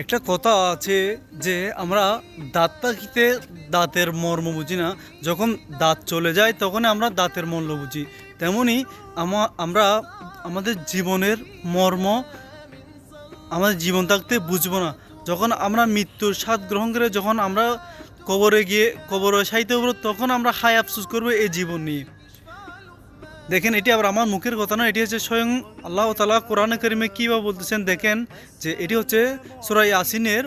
একটা কথা আছে যে আমরা দাঁত পাখিতে দাঁতের মর্ম বুঝি না। যখন দাঁত চলে যায় তখন আমরা দাঁতের মূল্য বুঝি। তেমনি আমরা আমাদের জীবনের মর্ম আমাদের জীবন থাকতে বুঝবো না। যখন আমরা মৃত্যুর স্বাদ গ্রহণ করে যখন আমরা কবরে গিয়ে কবরে সাইতে হবো, তখন আমরা হায় আফসোস করবো এই জীবন নিয়ে। দেখেন, এটি আবার আমার মুখের কথা না, এটি হচ্ছে স্বয়ং আল্লাহ তাআলা কোরআনে কারিমে কীভাবে বলতেছেন দেখেন। যে এটি হচ্ছে সূরা ইয়াসিনের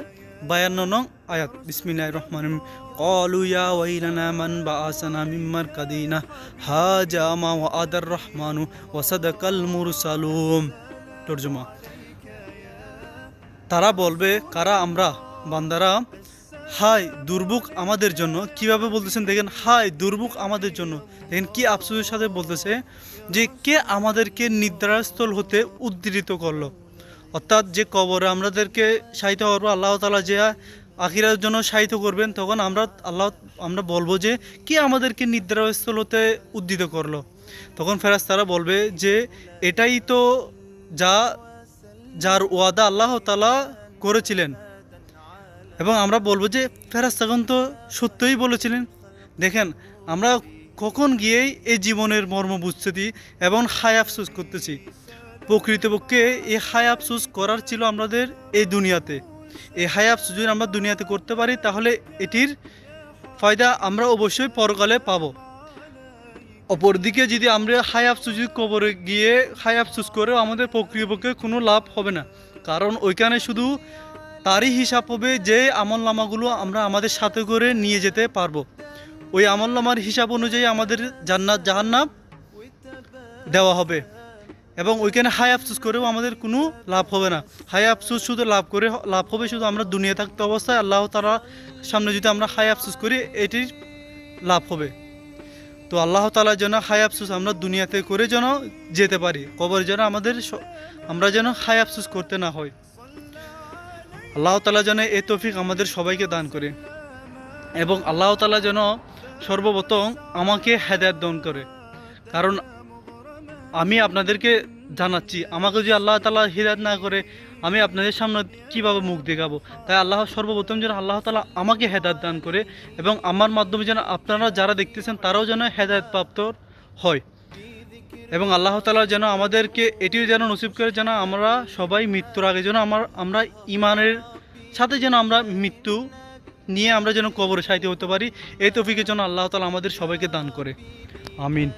52 নং আয়াত। বিসমিল্লাহির রহমানির রহিম। ক্বালু ইয়া ওয়াইলানা মান বাআসানা মিন মারকাদিনা হাজা মা ওয়াদার রহমানু ওয়া সাদাকাল মুরসালুন। তরজমা: তারা বলবে, কারা? আমরা বান্দারা। হায় দুর্ভোগ আমাদের জন্য। কিভাবে বলতেছেন দেখেন, হায় দুর্ভোগ আমাদের জন্য। দেখেন কি আফসোসের সাথে বলতেছে যে কে আমাদেরকে নিদ্রাস্থল হতে উদ্ধৃত করলো। অর্থাৎ যে কবরে আমাদেরকে শায়িত করবো, আল্লাহ তাআলা যে আখিরাতের জন্য শায়িত করবেন, তখন আমরা বলবো যে কে আমাদেরকে নিদ্রাস্থল হতে উদ্ধৃত করলো। তখন ফেরেশতারা বলবে যে এটাই তো যা যার ওয়াদা আল্লাহ তাআলা করেছিলেন। এবং আমরা বলবো যে ফেরেশতাগণ তো সত্যই বলেছিলেন। দেখেন, আমরা কখন গিয়েই এই জীবনের মর্ম বুঝতেছি এবং হায় আফসোস করতেছি। প্রকৃতপক্ষে এই হায় আফসোস করার ছিল আমাদের এই দুনিয়াতে। এই হায় আফসোস যদি আমরা দুনিয়াতে করতে পারি, তাহলে এটির ফায়দা আমরা অবশ্যই পরকালে পাবো। অপরদিকে যদি আমরা হায় আফসোস যদি কবরে গিয়ে হায় আফসোস করেও আমাদের প্রকৃতপক্ষে কোনো লাভ হবে না। কারণ ওইখানে শুধু তারই হিসাব হবে যে আমলনামাগুলো আমরা আমাদের সাথে করে নিয়ে যেতে পারবো। ওই আমলনামার হিসাব অনুযায়ী আমাদের জান্নাত জাহান্নাম দেওয়া হবে। এবং ওইখানে হায় আফসোস করেও আমাদের কোনো লাভ হবে না। হায় আফসোস শুধু লাভ হবে শুধু আমরা দুনিয়া থাকতে অবস্থায় আল্লাহ তাআলার সামনে যদি আমরা হায় আফসোস করি, এটির লাভ হবে। তো আল্লাহ তাআলার জন্য হায় আফসোস আমরা দুনিয়াতে করে যেন যেতে পারি, কবর যেন আমরা যেন হায় আফসোস করতে না হয়। আল্লাহ তাআলা যেন এই তৌফিক আমাদের সবাইকে দান করে। এবং আল্লাহ তাআলা যেন সর্বপ্রথম আমাকে হেদায়েত দান করে। কারণ আমি আপনাদেরকে জানাচ্ছি, আমাকে যদি আল্লাহ তাআলা হিদায়াত না করে, আমি আপনাদের সামনে কিভাবে মুখ দেখাবো। তাই আল্লাহ সর্বপ্রথম যেন আল্লাহ তাআলা আমাকে হেদায়েত দান করে এবং আমার মাধ্যমে যেন আপনারা যারা দেখতেছেন তারাও যেন হেদায়েত প্রাপ্ত হয়। এবং আল্লাহ তাআলা যেন আমাদেরকে এটিও যেন নসিব করে, যেন আমরা সবাই মৃত্যুর আগে যেন আমরা ঈমানের সাথে যেন আমরা মৃত্যু নিয়ে আমরা যেন কবরে শায়িত হতে পারি। এই তৌফিকের জন্য আল্লাহ তাআলা আমাদের সবাইকে দান করে। আমিন।